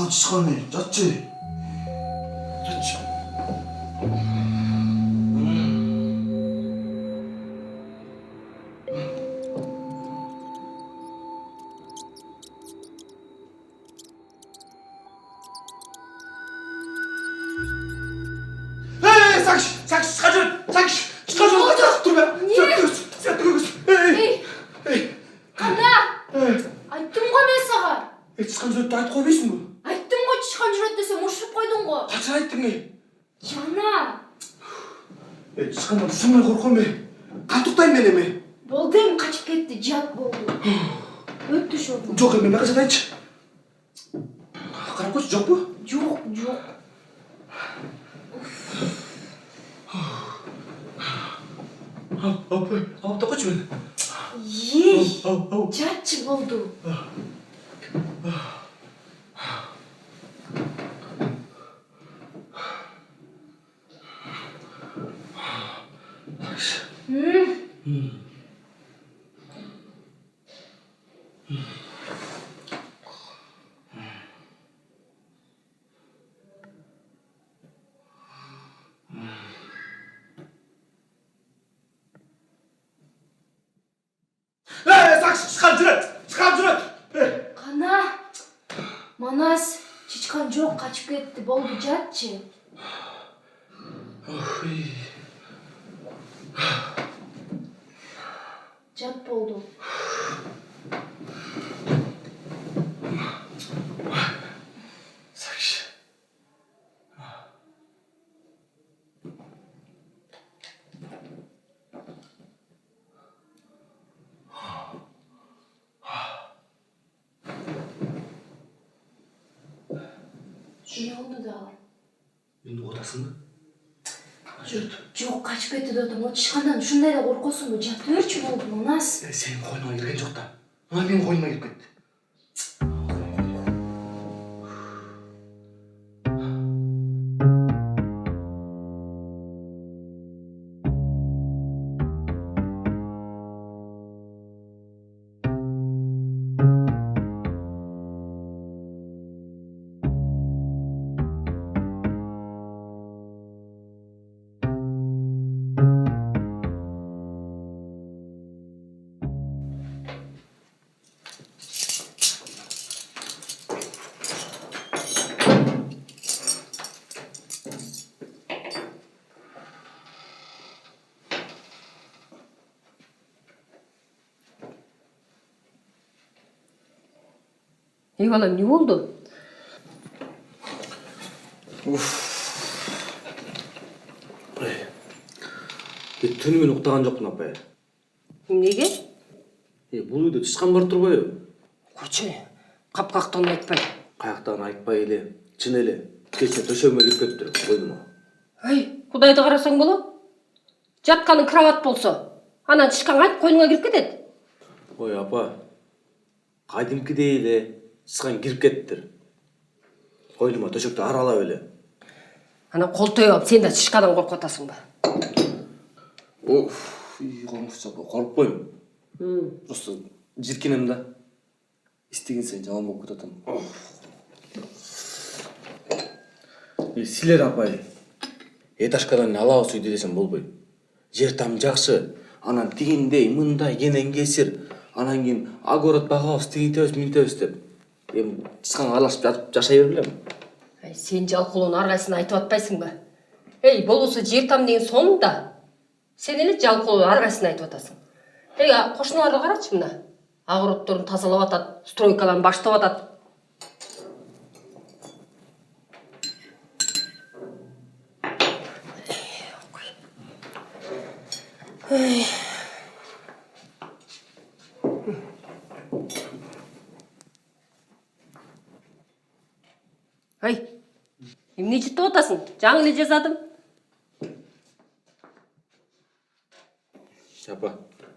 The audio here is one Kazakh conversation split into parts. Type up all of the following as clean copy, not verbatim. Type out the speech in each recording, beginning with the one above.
тышқан жатшы. Жатшы. Сакш, çıkar. Dur be. Sen dur. Қанда? Айттым ғой мен саған. Тышқан жүреді айтып қойбайсың ба? Айттым ғой тышқан жүреді десем ұршып қойдың ғой. Қашан айттың Жана. Тышқаннан шынымен қорқам қатты ұйықтаймын мен еме. Болды ем қашып кетті, жат болды. Өтті шоғын. Жоқ еме, қашан айтшы. Қарап қойшы, жоқ па? Жоқ. Алып та қойшы мені. Ей, жатшы болды. Сакш, шығарып жүреді. Қана, Манас, шыққан жоқ, қашып кетті, болды, жатшы. Жат болды. Сакш. Не oldu da? Енді отасың ба? Жоқ, қашып кетті дедім. О тышқаннан шындай да қорқосың ба? Жат өрші болды, Манас. Сенің қойныңа келген жоқ та. Менің қойныма келіп кетті. Ey balam, ne oldu? Түнімен ұқтаған жоқпын апай. Неге? Бұл үйде тышқан бар тұр ғой. Қойшы, қап-қақтан айтпай. Қаяқтан айтпай еле, шын еле. Кеше төшеуіме кіріп кетіп тұр, қойныма. Ай, құдайды қарасаң бола? Жатқаның кроват болса, анан тышқан қайтып қойныңа кіріп кетеді. Ой, апа, қадимкідей еле, тышқан кіріп кетіптір. Қойныма төшекті аралап еле. Ана қол тойып, сен де тышқадан қорқытасың ба? Қорқынышты апа, қорқып қойым. Просто жиркенем да. Істеген сайын жаман болып кетатым. Силер апай, этажкадан алабыз үйде десем болбой. Жер там жақсы, анан тигиндей, мындай, кенен кесір, анан кейін огород бағабыз, тигитебіз, минтебіз деп. Тышқан аралашып жатып жашай бербелем. Ай, сен жалқылуын арғайсын айтып атпайсың ба? Ей, болусы жер там деген сонында. Сен еле жалқылуын арғайсын айтып атасың. Ей, қошыналарды қаратшы мына. Огородтарын тазалап атады, стройкаларын баштап атады. Ай, емне жетіп отасың? Жаңылы жазадым. Апа,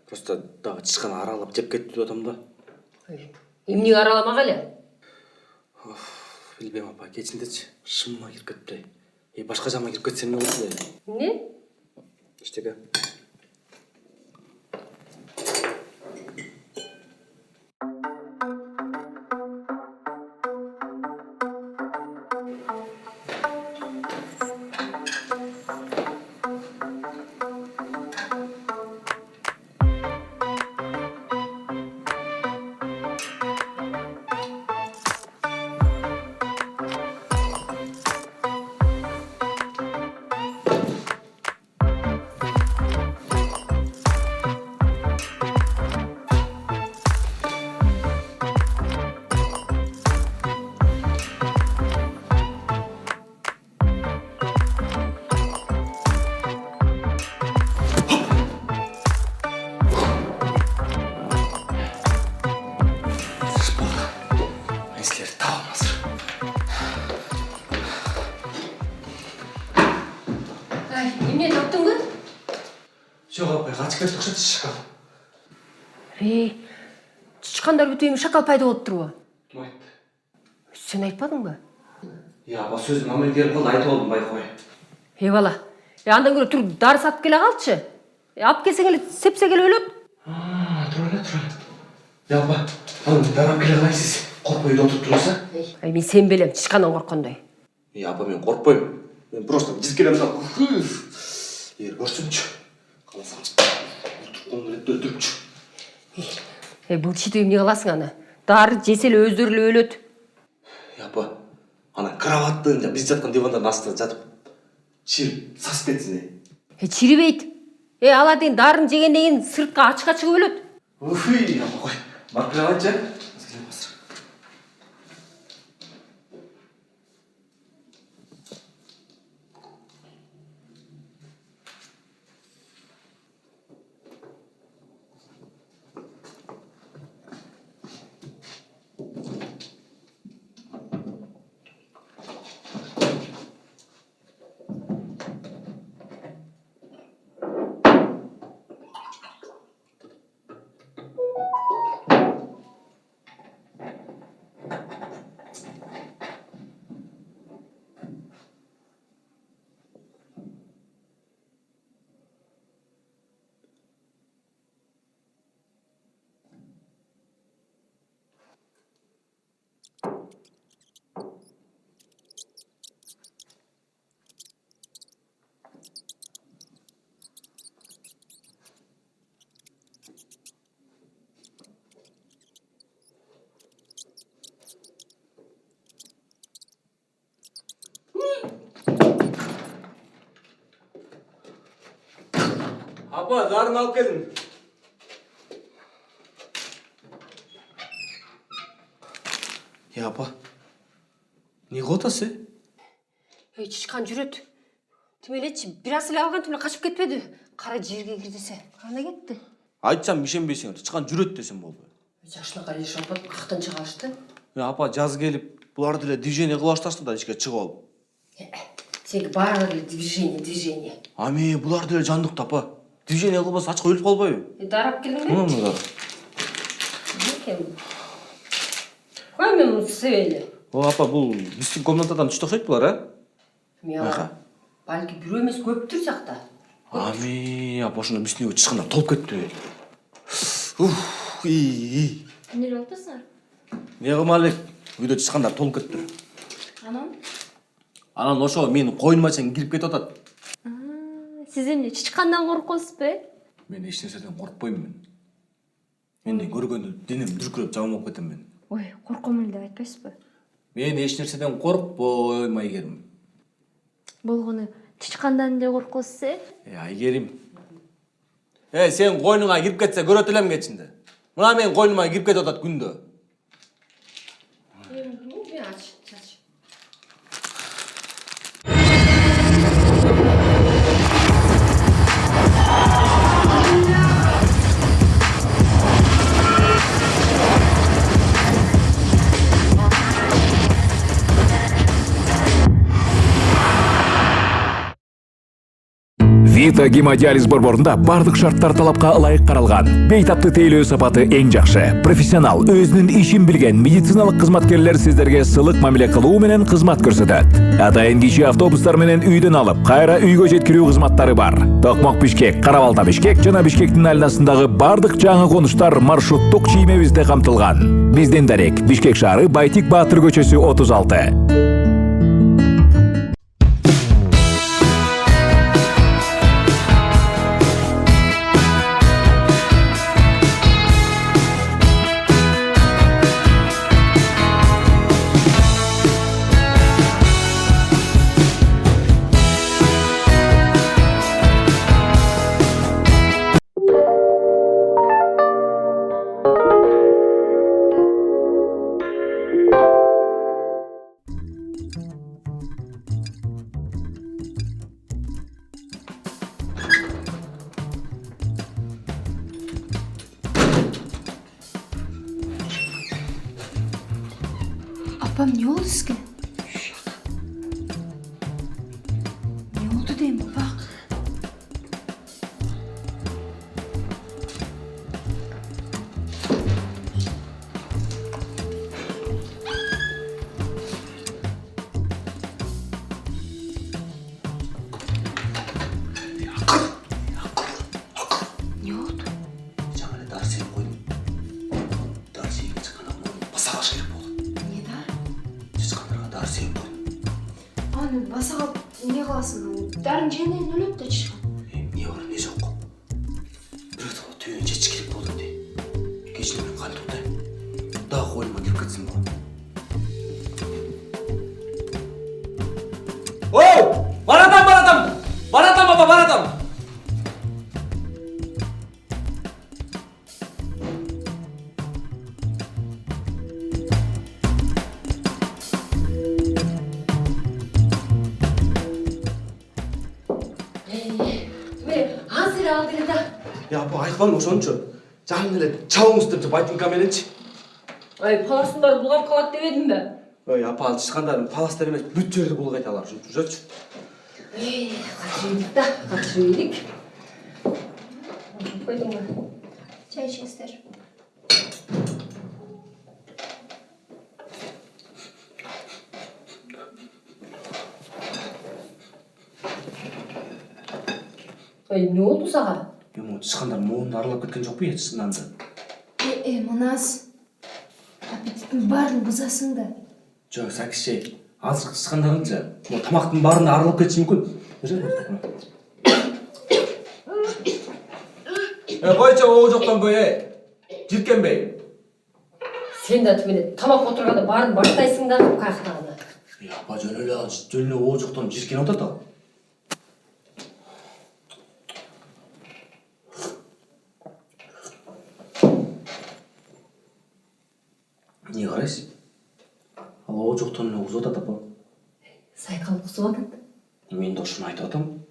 просто дағы тышқан аралап жеп кетті деп атам да. Емне араламақ әлі? Білбейм апа, кетсіндетші. Шымыма кіріп кетті. Башқа жама кіріп кетсем не болды? Не? Іштегі. Эмне таптыңбы? Жок апай, качып кетти окшойт шкаф. Чычкандар бүтүп эми шакал пайда болуп турбу? Ким айтты? Сен айтпадыңбы? Апа сөзүң аман келип калды, айтып алдым байкабай. Бала. Андан көрө туруп дары сатып келе калчы. Алып келсең эле сепсе келип өлөт. Тура эле. Апа, анан дарап келе калайсыз. Коркпой үйдө отуруп турасыз. Мен сен белем чычкандан корккондой. Апа, мен коркпойм. Мен просто жиркелем да. Көрсөңчү. Каласаң. Тургун эле өлтүрүпчү. Бул читип эмне кыласың аны? Дары жесе эле өздөрү эле өлөт. Апа, ана кроваттын биз жаткан дивандын астында жатып чирип сасып кетсин. Чирибейт. Ала дейин дарын жегенден кийин сыртка ачыкка чыгып өлөт. Апа, кой. Барып келе алайынчы. Апа, дарын алып келдим. Апа, не кылып атасыз? Чычкан жүрөт. Тимелечи, бир аз эле алган түмө качып кетпеди. Кара жерге кир десе, кана кетти. Айтсам ишенбейсиңер, чычкан жүрөт десем болду. Жашынакай эле шампат кактан чыгашты. Апа, жаз келип, булар деле движение кыла башташты да ичке чыгып алып. Сеники баары эле движение. Ами, булар деле жандыктı апа. Движение кылбаса ачка өлүп калбайбы? Дарап келдиңби? Мына. Кой мен муну себели? Апа, бул биздин комнатадан түштү окшойт булар, Мага. Балки бирөө эмес көптүр сакта. Ами, апа, ошондо биздин үйгө чычкандар толуп кетти. Эмне болуп атасыңар? Не кылмалы? Үйдө чычкандар толуп кетти. Анан ошо менин койнума чейин кирип кетип атат. сиз эмне чычкандан коркосузбу? Мен эч нерседен коркпойм мен. Мени көргөндө денем дүркүрөп жаман болуп кетем мен. Ой, корком эле деп айтпайсызбы? Мен эч нерседен коркпойм, Айгерим. Болгону чычкандан эле коркосуз, Айгерим. Сен койнуңа кирип кетсе көрөт элем кечинде. Мына мен койнума кирип кетип атат күндө. Vita гемодиализ борборунда бардык шарттар талапка ылайык каралган. Бейтапты тейлөө сапаты эң жакшы. Профессионал, өзүнүн ишин билген медициналык кызматкерлер сиздерге сылык мамиле кылуу менен кызмат көрсөтөт. Атайын кичи автобустар менен үйдөн алып, кайра үйгө жеткирүү кызматтары бар. Токмок Бишкек, Карабалта Бишкек жана Бишкектин айланасындагы бардык жаңы конуштар маршруттук чиймебизде камтылган. Бизден дарек, Бишкек шаары, Байтик Баатыр көчөсү 36. Апам, не oldu sizge? Ne oldu diyeyim baba? чычкан не кыласың? Дарын жеңнен өлөт да чычкан. Не бар, не жоқ. Бір тала түйен жетіш керек болды де. Кешін мен қан тұқтай. Дағы қойыма кеп кетсін бұл. Оу! Баратам! Баратам, баба, баратам! Азыр алдыңда. Я апа айтқаным ошончо. Жаңы эле чабыңыз деп ботинка мененчи. Паластың бары бұлғап қалады деп едім бе? Ой, апа ал тышкандарын паластар емес, бүт жерди булгайт алар. Жүрөчү. Қатырыйдық та, қатырыйдық. Қойдың ба? Чай ішіңіздер. Не oldu саған? Ему тышкандар моунду аралап кеткен жокпу е, чындан да. Манас. Аппетиттің барын бұзасың да. Жок, сакишей. Азыр тышкандарынча, бул тамактын баарын аралап кетиши мүмкүн. Койчу, о жоктон бой, жиркенбей. Сен де түмене тамақ отырғанда барын баштайсың да қақтағына. Апа жөн эле о жоктон жиркен отат ал. Не қарайсың? Ал о жоқтан не ұзып атат апа? Сайқал құсып атады. Мен де ошону айтып атам.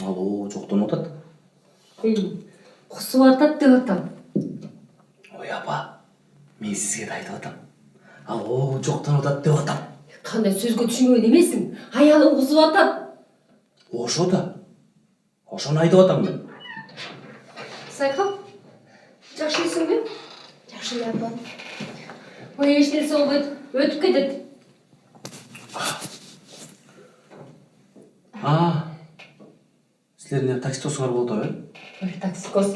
Ал о жоқтан отат. Құсып атады деп атам. Ой апа, мен сізге де айтып атам. Ал о жоқтан отат деп атам. Қандай сөзге түсінген емесің? Аялың құсып атады. Ошо да. Ошону айтып атам мен. Сайқал, жақшысың бе? Жақсы апа. Ой, ешнерсе болмайды, өтіп кетеді. Силер не такситосуңар болду бе? Ой, таксикос.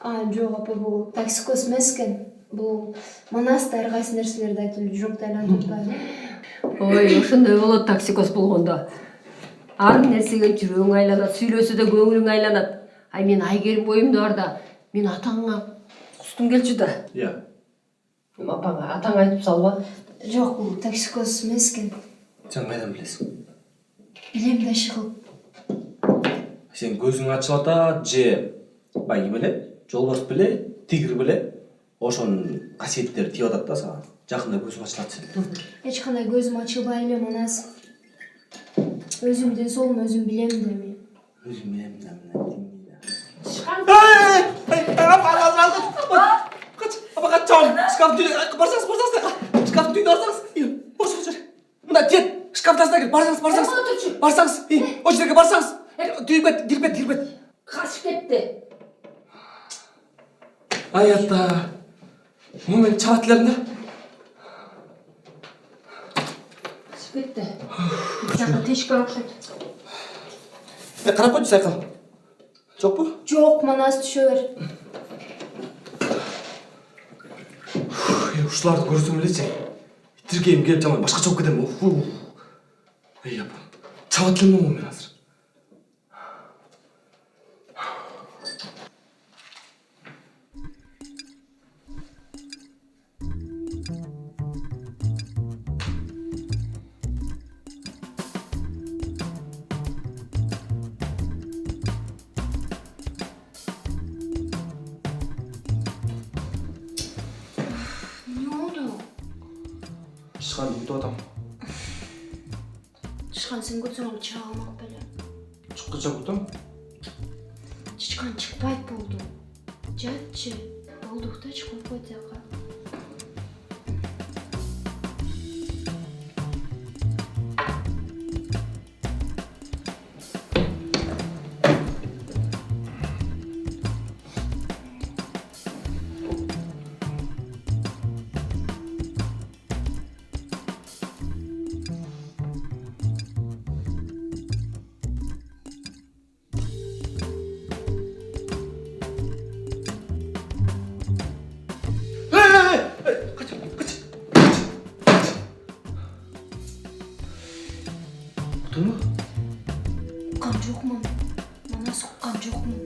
Жоқ апа, бұл таксикос емес екен. Бұл Манаста әрқайсы нәрселерді айтылды, жоқ дәл айтылды. Ой, ошондой болот таксикос болгондо. Ар нерсеге жүрөң айланат, сүйлөсөдө көңүлүң айланат. Ай мен Айгерим боюмда бар да, мен атаңа кустум келчү да. Иә. Апаңа атаң айтып салба. Жоқ, бұл таксикос емес екен. Сен қайдан білесің? Білем да шығып. Сен көзің ачып ата, же байы беле, жолбарыс беле, тигр беле, ошонун касиеттери тиіп атат да сага. Жакында көзүң ачылат сен. Ешқандай көзім ачылбай эле, Манас. Өзім денсаулығым өзім білем де мен. Өзүм билем да мына. Апа кач, шкаф түйдө, барсаңыз, шкаф түйдө барсаңыз. Ошо жер. Мына тет, шкаф тасына кел, барсаңыз. Ошо жерге барсаңыз. Түйіп кет, Қашып кетті. Ай атта. Мен чабат элем да. Қашып кетті. Сақы тешкіге окшойт. Карап койчу Сайкал. Жокпу? Жоқ, Манас түшө бер. Ушуларды көрсөм элечи. Тиркейим келип жаман башкача болуп кетем. Эй апа. Чабат элем мен азыр. Не oldu? Тышкан үйдө атам. Тышқан сен көтсөң ол чыга алмак беле. Чыккыча кутам. Тышқан чыкпайт болду. Жатчы. Болдук да чыкпай койду жака. уккан жокмун. Манас уккан жокмун.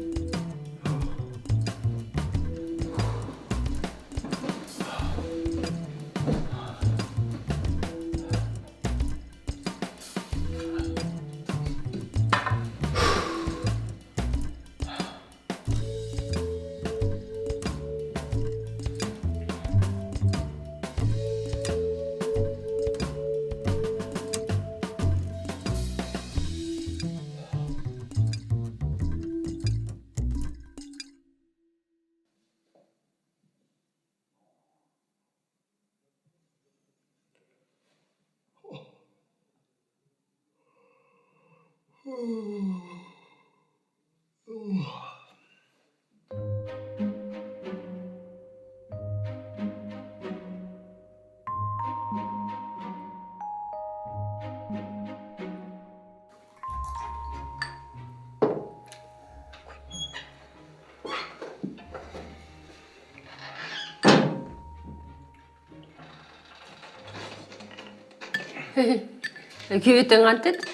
Күйетең антет?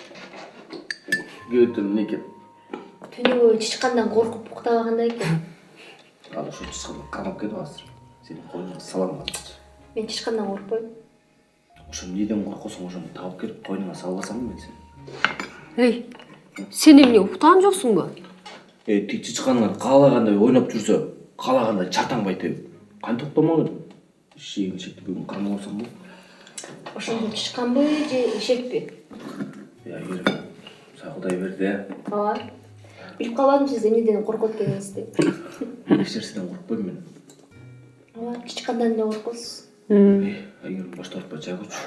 Күйетім не екен? Түнү бою чычкандан коркуп уктабагандай экен. Ал ошо чычканды камап кетип азыр. Сени койнуңа салам азыр. Мен чычкандан коркпойм. Ошо неден коркосуң, ошону таап келип койнуңа салып алсам мен сени. Эй, сен эмне уктаган жоксуңбу? Тик чычканыңар каалагандай ойноп жүрсө, каалагандай чартаңбай теб. Кантип уктамагын? Ишегин шекти бүгүн кармаласам болот. Ошондо чычканбы же эшекпи? Айгерим, сага Кудай берди, Ооба. Билип калбадым сиз эмнеден коркот экениңизди. Эч нерседен коркпойм мен. Ооба, чычкандан эле коркосуз. Айгерим баш тартпай чай кучу.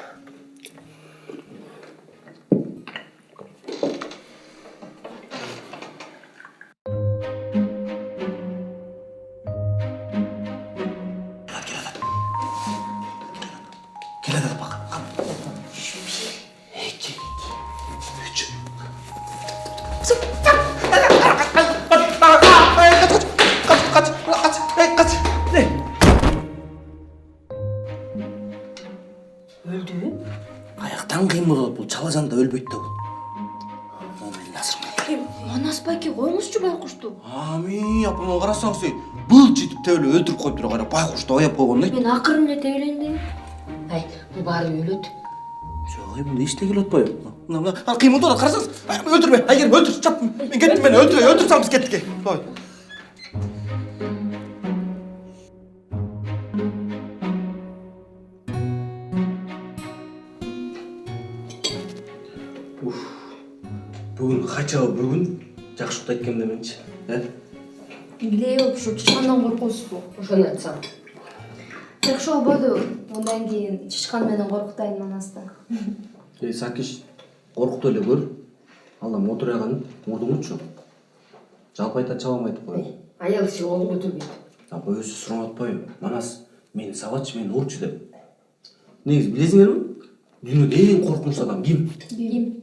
Өлдү? Аяктан кыймыл болуп бул чала жанда өлбөйт да бул. Менин азырым. Манас байке коюңузчу байкушту. Ами, апама карасаңыз, бул жетип теле өлтүрүп коюптур, кайра байкушту аяп койгон эле. Мен акырын эле тебелейин дедим. Ай, бул баары өлөт. Жок, мында эчтеке келип атпайбы? Мына кыймылдап атат, карасаңыз. Өлтүрбө, Айгерим өлтүр, чап. Мен кеттим, мени өлтүр салам, биз кеттик. Ой. Бүгүн качабы бүгүн жакшы уктайт экенмин деменчи, Билебип ушу чычкандан коркосузбу? Ошону айтсам. Жакшы болбоду. Андан кийин чычкан менен коркутайын Манаста. Сакиш, коркуп эле көр. Алдам отурганын мурдуңучу. Жалпы айта чабам айтып коем. Аял киши колун көтөрбөйт. Апа өзү сурап атпайбы? Манас мени сабатчы, мени урчу деп. Негизи билесиңерби? Дүйнөдө эң коркунучтуу адам ким? Ким?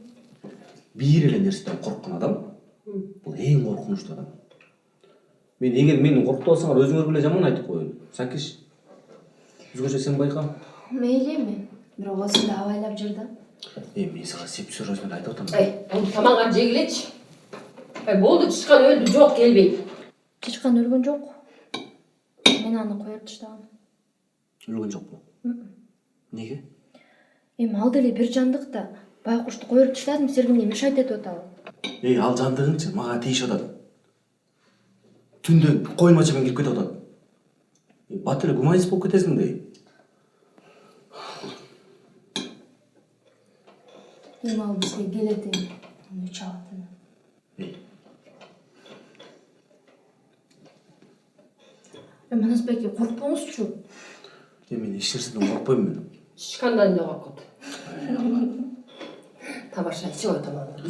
Бир эле нерседен корккон адам бул эң коркунучтуу адам. Мен эгер мени коркутуп алсаңар өзүңөр биле жаман айтып коеюн. Сакиш, өзгөчө сен байка. Мейли эми. Бирок өзүндү абайлап жүр да. Мен сага сеп сөзүн айтып атам. Onu тамаган жегилечи. Болду, чычкан өлдү, жок келбейт. Чычкан өлгөн жок. Мен аны коюп таштагам. Өлгөн жокпу? Неге? Эми ал деле бир жандыкта байкушту коюп таштадым, силерге эмне мешать этип атабы? Ал жандыгынчы мага тийишип атат. Түндө койнума чейин кирип кетип атат. Бат эле гуманист болуп кетесиң дей. Эми ал бизге келет эми. Аны чабат эми. Манас байке коркпоңузчу. Мен эч нерседен коркпойм мен. Чычкандан эле коркот. Табаша, чыга тамаган.